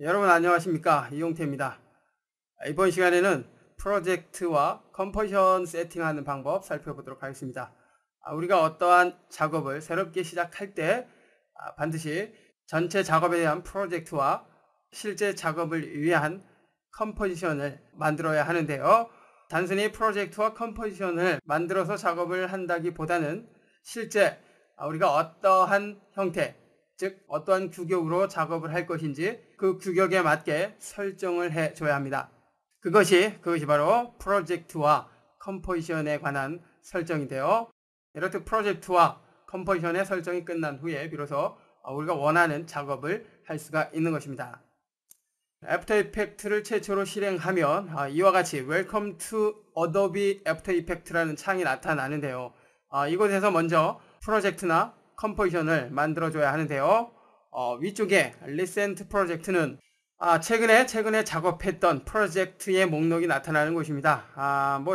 여러분 안녕하십니까, 이용태입니다. 이번 시간에는 프로젝트와 컴포지션 세팅하는 방법 살펴보도록 하겠습니다. 우리가 어떠한 작업을 새롭게 시작할 때 반드시 전체 작업에 대한 프로젝트와 실제 작업을 위한 컴포지션을 만들어야 하는데요. 단순히 프로젝트와 컴포지션을 만들어서 작업을 한다기보다는 실제 우리가 어떠한 형태, 즉 어떠한 규격으로 작업을 할 것인지 그 규격에 맞게 설정을 해줘야 합니다. 그것이 바로 프로젝트와 컴포지션에 관한 설정인데요. 이렇듯 프로젝트와 컴포지션의 설정이 끝난 후에 비로소 우리가 원하는 작업을 할 수가 있는 것입니다. 애프터 이펙트를 최초로 실행하면 이와 같이 Welcome to Adobe After Effects라는 창이 나타나는데요. 이곳에서 먼저 프로젝트나 컴포지션을 만들어줘야 하는데요. 위쪽에 Recent Project는 최근에 작업했던 프로젝트의 목록이 나타나는 곳입니다.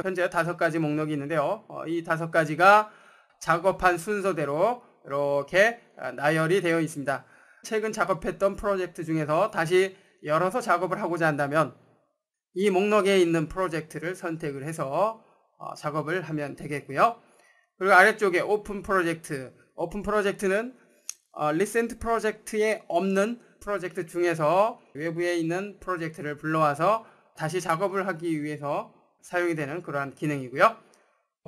현재 5가지 목록이 있는데요. 이 5가지가 작업한 순서대로 이렇게 나열이 되어 있습니다. 최근 작업했던 프로젝트 중에서 다시 열어서 작업을 하고자 한다면 이 목록에 있는 프로젝트를 선택을 해서 작업을 하면 되겠고요. 그리고 아래쪽에 오픈 프로젝트는 리센트 프로젝트에 없는 프로젝트 중에서 외부에 있는 프로젝트를 불러와서 다시 작업을 하기 위해서 사용이 되는 그러한 기능이고요.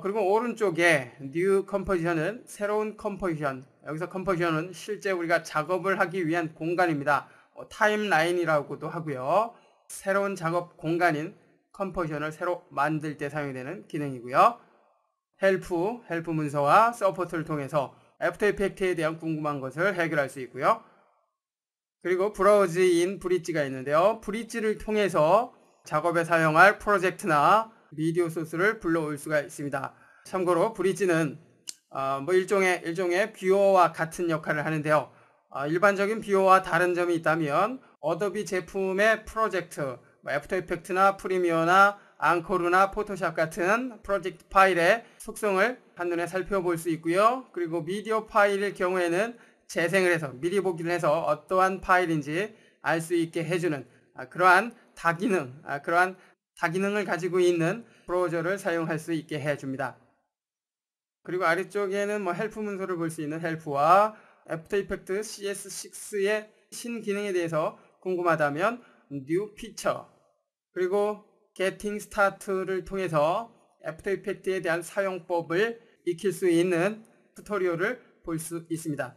그리고 오른쪽에 New Composition은 새로운 컴포지션, 여기서 컴포지션은 실제 우리가 작업을 하기 위한 공간입니다. 타임라인이라고도 하고요. 새로운 작업 공간인 컴포지션을 새로 만들 때 사용이 되는 기능이고요. 헬프 문서와 서포트를 통해서 애프터 이펙트에 대한 궁금한 것을 해결할 수 있고요. 그리고 브라우즈 인 브릿지가 있는데요. 브릿지를 통해서 작업에 사용할 프로젝트나 미디어 소스를 불러올 수가 있습니다. 참고로 브릿지는 일종의 뷰어와 같은 역할을 하는데요. 일반적인 뷰어와 다른 점이 있다면 어도비 제품의 프로젝트, 애프터 이펙트나 프리미어나 앙코르나 포토샵 같은 프로젝트 파일의 속성을 한눈에 살펴볼 수 있고요. 그리고 미디어 파일일 경우에는 재생을 해서 미리 보기를 해서 어떠한 파일인지 알 수 있게 해주는 그러한 다기능을 가지고 있는 브라우저를 사용할 수 있게 해줍니다. 그리고 아래쪽에는 헬프 문서를 볼 수 있는 헬프와 애프터 이펙트 CS6의 신기능에 대해서 궁금하다면 New Feature 그리고 Getting Start를 통해서 애프터 이펙트에 대한 사용법을 익힐 수 있는 튜토리얼을 볼 수 있습니다.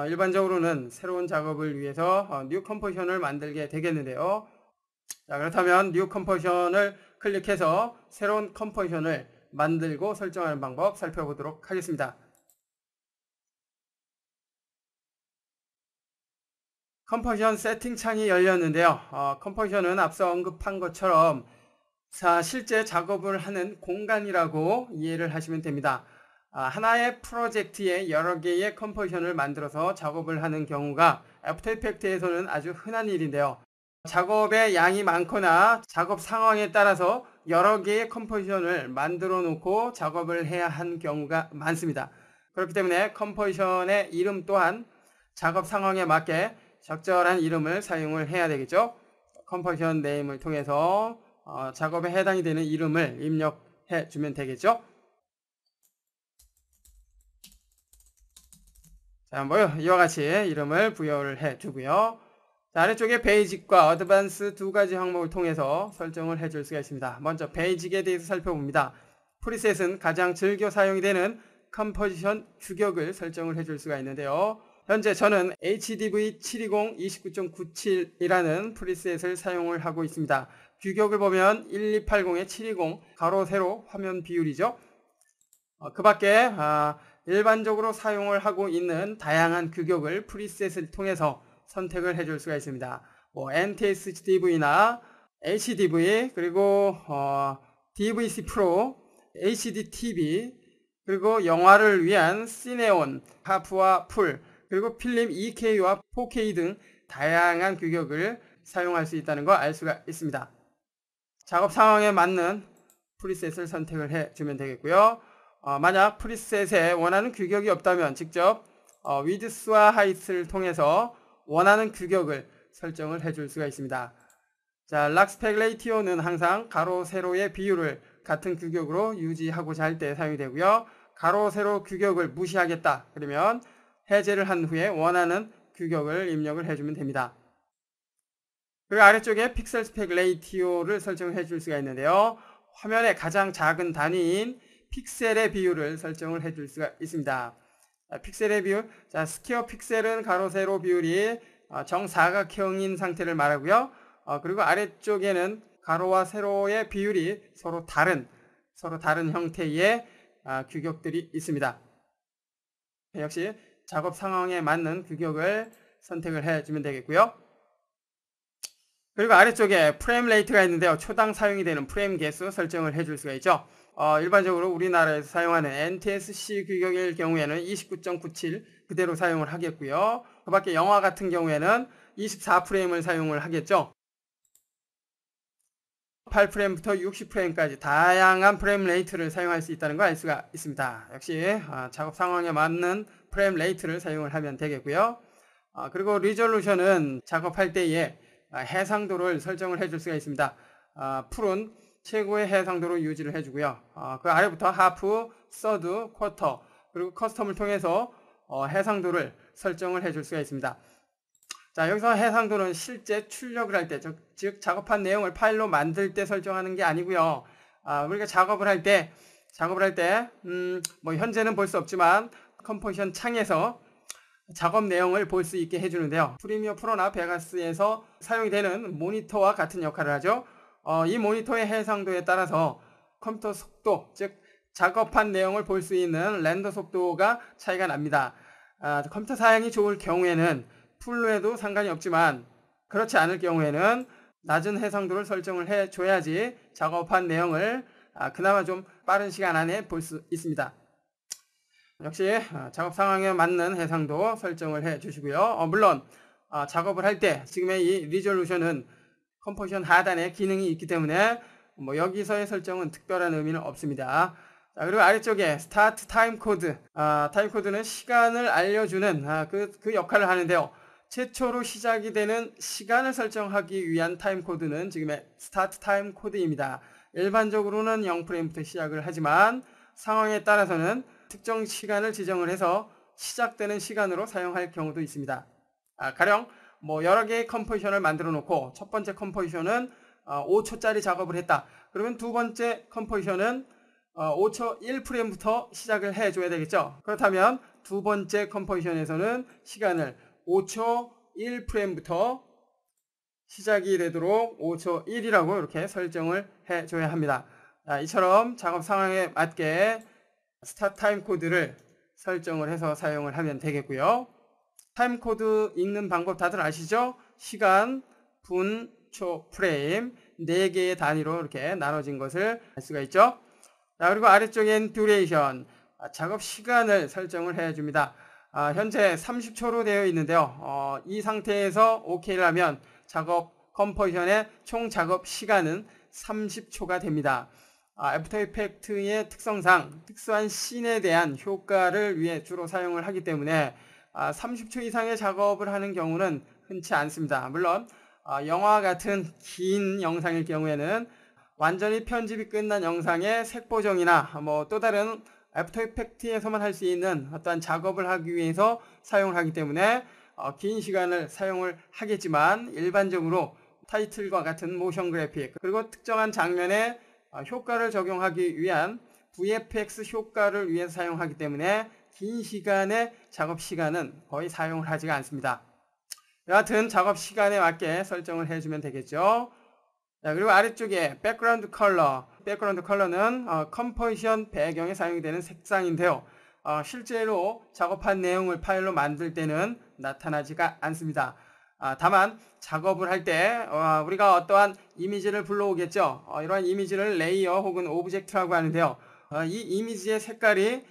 일반적으로는 새로운 작업을 위해서 New Composition을 만들게 되겠는데요. 그렇다면 New Composition을 클릭해서 새로운 컴포지션을 만들고 설정하는 방법 살펴보도록 하겠습니다. 컴포지션 세팅 창이 열렸는데요. 컴포지션은 앞서 언급한 것처럼 실제 작업을 하는 공간이라고 이해를 하시면 됩니다. 하나의 프로젝트에 여러 개의 컴포지션을 만들어서 작업을 하는 경우가 애프터 이펙트에서는 아주 흔한 일인데요. 작업의 양이 많거나 작업 상황에 따라서 여러 개의 컴포지션을 만들어 놓고 작업을 해야 한 경우가 많습니다. 그렇기 때문에 컴포지션의 이름 또한 작업 상황에 맞게 적절한 이름을 사용을 해야 되겠죠. 컴포지션 네임을 통해서 작업에 해당이 되는 이름을 입력해 주면 되겠죠. 이와 같이 이름을 부여를 해 주고요. 아래쪽에 베이직과 어드밴스 두 가지 항목을 통해서 설정을 해줄 수가 있습니다. 먼저 베이직에 대해서 살펴봅니다. 프리셋은 가장 즐겨 사용이 되는 컴포지션 규격을 설정을 해줄 수가 있는데요. 현재 저는 HDV 720-29.97이라는 프리셋을 사용을 하고 있습니다. 규격을 보면 1280에 720 가로 세로 화면 비율이죠. 그 밖에 일반적으로 사용을 하고 있는 다양한 규격을 프리셋을 통해서 선택을 해줄 수가 있습니다. NTSC-DV나 HDV 그리고 DVC 프로, HDTV 그리고 영화를 위한 시네온, 하프와 풀 그리고 필름 2K와 4K 등 다양한 규격을 사용할 수 있다는 거 알 수가 있습니다. 작업 상황에 맞는 프리셋을 선택을 해주면 되겠고요. 만약 프리셋에 원하는 규격이 없다면 직접 위드스와 하이트를 통해서 원하는 규격을 설정을 해줄 수가 있습니다. 자, 락스펙 레이티오는 항상 가로, 세로의 비율을 같은 규격으로 유지하고자 할 때 사용이 되고요. 가로, 세로 규격을 무시하겠다. 그러면 해제를 한 후에 원하는 규격을 입력을 해주면 됩니다. 그리고 아래쪽에 픽셀 스펙 레이티오를 설정해 줄 수가 있는데요. 화면의 가장 작은 단위인 픽셀의 비율을 설정을 해줄 수가 있습니다. 픽셀의 비율, 자, 스퀘어 픽셀은 가로, 세로 비율이 정사각형인 상태를 말하고요. 그리고 아래쪽에는 가로와 세로의 비율이 서로 다른 형태의 규격들이 있습니다. 역시 작업 상황에 맞는 규격을 선택을 해주면 되겠고요. 그리고 아래쪽에 프레임 레이트가 있는데요. 초당 사용이 되는 프레임 개수 설정을 해줄 수가 있죠. 일반적으로 우리나라에서 사용하는 NTSC 규격일 경우에는 29.97 그대로 사용을 하겠고요. 그 밖에 영화 같은 경우에는 24프레임을 사용을 하겠죠. 8프레임부터 60프레임까지 다양한 프레임 레이트를 사용할 수 있다는 걸 알 수가 있습니다. 역시 작업 상황에 맞는 프레임 레이트를 사용을 하면 되겠고요. 그리고 리졸루션은 작업할 때에 해상도를 설정을 해줄 수가 있습니다. 풀은 최고의 해상도로 유지를 해주고요. 그 아래부터 하프, 서드, 쿼터 그리고 커스텀을 통해서 해상도를 설정을 해줄 수가 있습니다. 자, 여기서 해상도는 실제 출력을 할 때, 즉 작업한 내용을 파일로 만들 때 설정하는 게 아니고요. 우리가 작업을 할 때, 뭐 현재는 볼 수 없지만 컴포지션 창에서 작업 내용을 볼 수 있게 해주는데요. 프리미어 프로나 베가스에서 사용이 되는 모니터와 같은 역할을 하죠. 이 모니터의 해상도에 따라서 컴퓨터 속도, 즉 작업한 내용을 볼 수 있는 렌더 속도가 차이가 납니다. 컴퓨터 사양이 좋을 경우에는 풀로 해도 상관이 없지만 그렇지 않을 경우에는 낮은 해상도를 설정을 해줘야지 작업한 내용을 그나마 좀 빠른 시간 안에 볼 수 있습니다. 역시 작업 상황에 맞는 해상도 설정을 해 주시고요. 물론 작업을 할 때 지금의 이 리졸루션은 컴포지션 하단에 기능이 있기 때문에 뭐 여기서의 설정은 특별한 의미는 없습니다. 자, 그리고 아래쪽에 스타트 타임 코드, 타임 코드는 시간을 알려주는 그 역할을 하는데요. 최초로 시작이 되는 시간을 설정하기 위한 타임 코드는 지금의 스타트 타임 코드입니다. 일반적으로는 0프레임부터 시작을 하지만 상황에 따라서는 특정 시간을 지정을 해서 시작되는 시간으로 사용할 경우도 있습니다. 가령 뭐 여러 개의 컴포지션을 만들어 놓고 첫 번째 컴포지션은 5초짜리 작업을 했다. 그러면 두 번째 컴포지션은 5초 1프레임부터 시작을 해줘야 되겠죠. 그렇다면 두 번째 컴포지션에서는 시간을 5초 1프레임부터 시작이 되도록 5초 1이라고 이렇게 설정을 해줘야 합니다. 이처럼 작업 상황에 맞게 스타트 타임 코드를 설정을 해서 사용을 하면 되겠고요. 타임 코드 읽는 방법 다들 아시죠? 시간, 분, 초, 프레임 4개의 단위로 이렇게 나눠진 것을 알 수가 있죠. 자, 그리고 아래쪽엔 듀레이션, 작업 시간을 설정을 해줍니다. 현재 30초로 되어 있는데요. 이 상태에서 OK를 하면 작업 컴포지션의 총 작업 시간은 30초가 됩니다. 애프터 이펙트의 특성상 특수한 씬에 대한 효과를 위해 주로 사용을 하기 때문에 30초 이상의 작업을 하는 경우는 흔치 않습니다. 물론 영화 같은 긴 영상일 경우에는 완전히 편집이 끝난 영상의 색보정이나 뭐 또 다른 애프터 이펙트에서만 할 수 있는 어떠한 작업을 하기 위해서 사용을 하기 때문에 긴 시간을 사용을 하겠지만 일반적으로 타이틀과 같은 모션 그래픽 그리고 특정한 장면에 효과를 적용하기 위한 VFX 효과를 위해서 사용하기 때문에 긴 시간의 작업 시간은 거의 사용을 하지가 않습니다. 여하튼 작업 시간에 맞게 설정을 해주면 되겠죠. 자, 그리고 아래쪽에 백그라운드 컬러는 컴포지션 배경에 사용이 되는 색상인데요. 실제로 작업한 내용을 파일로 만들 때는 나타나지가 않습니다. 다만 작업을 할 때 우리가 어떠한 이미지를 불러오겠죠. 이러한 이미지를 레이어 혹은 오브젝트라고 하는데요. 이 이미지의 색깔이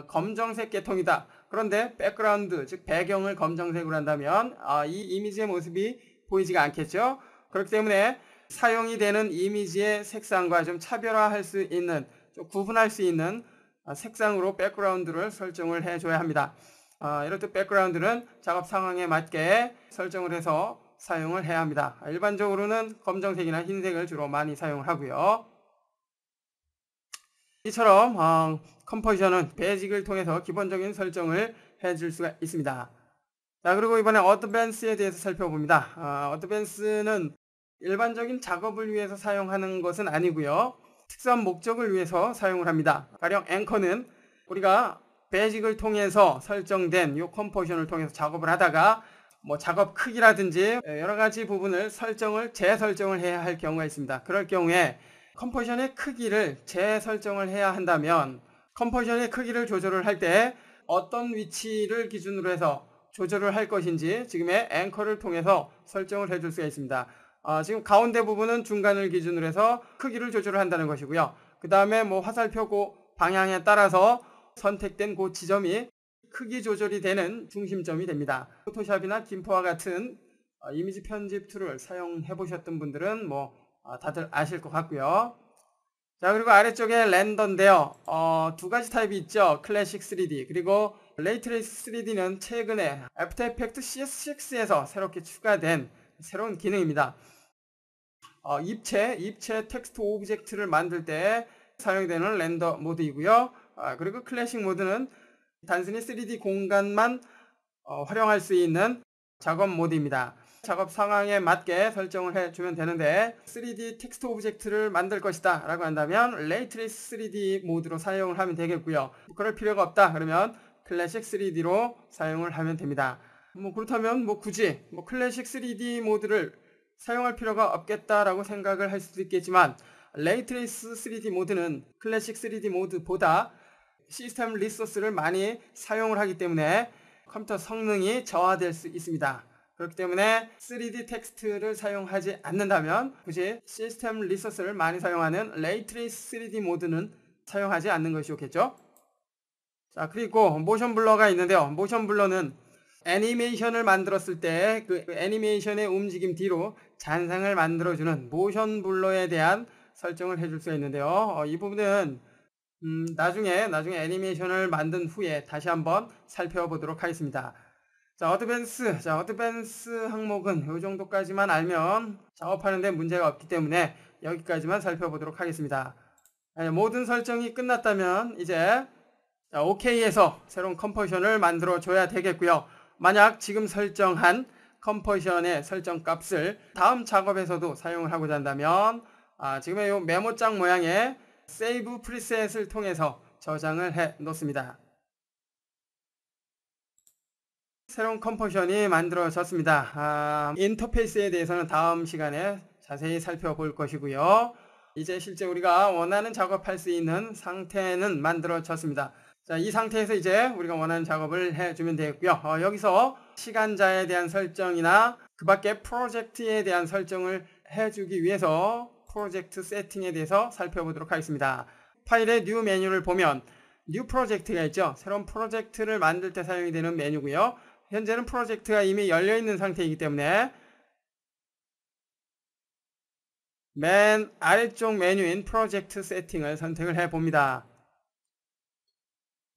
검정색 계통이다. 그런데 백그라운드 즉 배경을 검정색으로 한다면 이 이미지의 모습이 보이지가 않겠죠. 그렇기 때문에 사용이 되는 이미지의 색상과 좀 차별화할 수 있는, 좀 구분할 수 있는 색상으로 백그라운드를 설정을 해줘야 합니다. 이렇듯 백그라운드는 작업 상황에 맞게 설정을 해서 사용을 해야 합니다. 일반적으로는 검정색이나 흰색을 주로 많이 사용을 하고요. 이처럼 컴포지션은 베이직을 통해서 기본적인 설정을 해줄 수가 있습니다. 자, 그리고 이번에 어드밴스에 대해서 살펴봅니다. 어드밴스는 일반적인 작업을 위해서 사용하는 것은 아니고요. 특수한 목적을 위해서 사용을 합니다. 가령 앵커는 우리가 베이직을 통해서 설정된 이 컴포지션을 통해서 작업을 하다가 뭐 작업 크기라든지 여러 가지 부분을 재설정을 해야 할 경우가 있습니다. 그럴 경우에 컴포지션의 크기를 재설정을 해야 한다면 컴포지션의 크기를 조절을 할 때 어떤 위치를 기준으로 해서 조절을 할 것인지 지금의 앵커를 통해서 설정을 해줄 수가 있습니다. 지금 가운데 부분은 중간을 기준으로 해서 크기를 조절을 한다는 것이고요. 그 다음에 뭐 화살표 방향에 따라서 선택된 그 지점이 크기 조절이 되는 중심점이 됩니다. 포토샵이나 김포와 같은 이미지 편집 툴을 사용해 보셨던 분들은 다들 아실 것 같고요. 자, 그리고 아래쪽에 렌더인데요. 두 가지 타입이 있죠. 클래식 3D 그리고 레이트레이스 3D는 최근에 애프터 이펙트 CS6에서 새롭게 추가된 새로운 기능입니다. 입체 텍스트 오브젝트를 만들 때 사용되는 렌더 모드이고요. 그리고 클래식 모드는 단순히 3D 공간만 활용할 수 있는 작업 모드입니다. 작업 상황에 맞게 설정을 해주면 되는데 3D 텍스트 오브젝트를 만들 것이다 라고 한다면 레이트레이스 3D 모드로 사용을 하면 되겠고요. 그럴 필요가 없다 그러면 클래식 3D로 사용을 하면 됩니다. 그렇다면 굳이 클래식 3D 모드를 사용할 필요가 없겠다라고 생각을 할 수도 있겠지만 레이트레이스 3D 모드는 클래식 3D 모드보다 시스템 리소스를 많이 사용을 하기 때문에 컴퓨터 성능이 저하될 수 있습니다. 그렇기 때문에 3D 텍스트를 사용하지 않는다면 굳이 시스템 리소스를 많이 사용하는 레이트레이스 3D 모드는 사용하지 않는 것이 좋겠죠. 자, 그리고 모션 블러가 있는데요. 모션 블러는 애니메이션을 만들었을 때 그 애니메이션의 움직임 뒤로 잔상을 만들어주는 모션 블러에 대한 설정을 해줄 수가 있는데요. 이 부분은 나중에 애니메이션을 만든 후에 다시 한번 살펴보도록 하겠습니다. 자, 어드밴스 항목은 이 정도까지만 알면 작업하는데 문제가 없기 때문에 여기까지만 살펴보도록 하겠습니다. 모든 설정이 끝났다면 이제 OK에서 새로운 컴포지션을 만들어 줘야 되겠고요. 만약 지금 설정한 컴포지션의 설정 값을 다음 작업에서도 사용을 하고자 한다면 지금의 이 메모장 모양의 세이브 프리셋을 통해서 저장을 해 놓습니다. 새로운 컴포지션이 만들어졌습니다. 인터페이스에 대해서는 다음 시간에 자세히 살펴볼 것이고요. 이제 실제 우리가 원하는 작업할 수 있는 상태는 만들어졌습니다. 자, 이 상태에서 이제 우리가 원하는 작업을 해주면 되겠고요. 여기서 시간자에 대한 설정이나 그 밖에 프로젝트에 대한 설정을 해주기 위해서 프로젝트 세팅에 대해서 살펴보도록 하겠습니다. 파일의 뉴 메뉴를 보면 뉴 프로젝트가 있죠. 새로운 프로젝트를 만들 때 사용이 되는 메뉴고요. 현재는 프로젝트가 이미 열려있는 상태이기 때문에 맨 아래쪽 메뉴인 프로젝트 세팅을 선택을 해봅니다.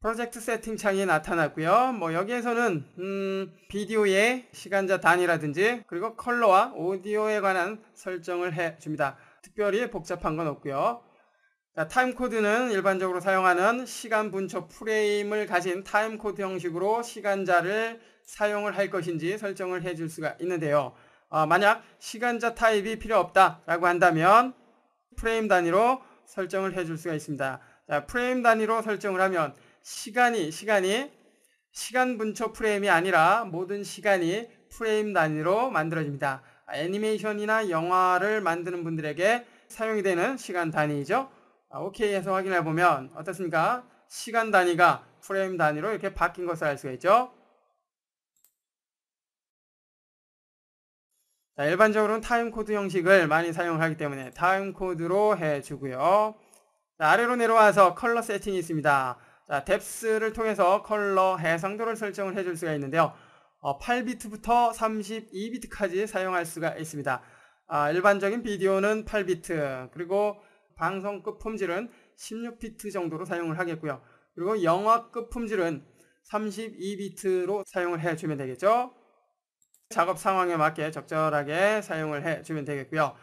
프로젝트 세팅 창이 나타났고요. 여기에서는 비디오의 시간자 단위라든지 그리고 컬러와 오디오에 관한 설정을 해줍니다. 특별히 복잡한 건 없고요. 자, 타임코드는 일반적으로 사용하는 시간 분초 프레임을 가진 타임코드 형식으로 시간자를 사용을 할 것인지 설정을 해줄 수가 있는데요. 만약 시간자 타입이 필요 없다 라고 한다면 프레임 단위로 설정을 해줄 수가 있습니다. 자, 프레임 단위로 설정을 하면 시간 분초 프레임이 아니라 모든 시간이 프레임 단위로 만들어집니다. 애니메이션이나 영화를 만드는 분들에게 사용이 되는 시간 단위이죠. OK 해서 확인해 보면 어떻습니까? 시간 단위가 프레임 단위로 이렇게 바뀐 것을 알 수가 있죠. 자, 일반적으로는 타임코드 형식을 많이 사용하기 때문에 타임코드로 해주고요. 자, 아래로 내려와서 컬러 세팅이 있습니다. 자, 뎁스를 통해서 컬러 해상도를 설정을 해줄 수가 있는데요. 8비트부터 32비트까지 사용할 수가 있습니다. 일반적인 비디오는 8비트 그리고 방송급 품질은 16비트 정도로 사용을 하겠고요. 그리고 영화급 품질은 32비트로 사용을 해주면 되겠죠. 작업 상황에 맞게 적절하게 사용을 해주면 되겠고요.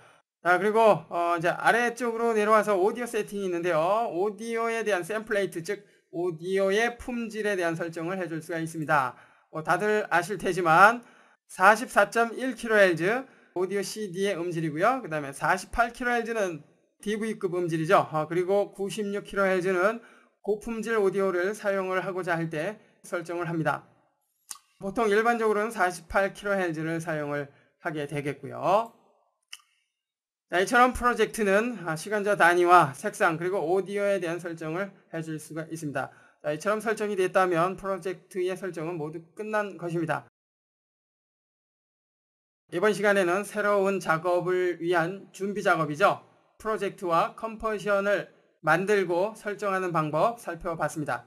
자, 그리고 이제 아래쪽으로 내려와서 오디오 세팅이 있는데요. 오디오에 대한 샘플레이트, 즉 오디오의 품질에 대한 설정을 해줄 수가 있습니다. 다들 아실 테지만 44.1kHz 오디오 CD의 음질이고요. 그 다음에 48kHz는 DV급 음질이죠. 그리고 96kHz는 고품질 오디오를 사용을 하고자 할 때 설정을 합니다. 보통 일반적으로는 48kHz를 사용을 하게 되겠고요. 자, 이처럼 프로젝트는 시간저 단위와 색상 그리고 오디오에 대한 설정을 해줄 수가 있습니다. 자, 이처럼 설정이 됐다면 프로젝트의 설정은 모두 끝난 것입니다. 이번 시간에는 새로운 작업을 위한 준비 작업이죠. 프로젝트와 컴포지션을 만들고 설정하는 방법 살펴봤습니다.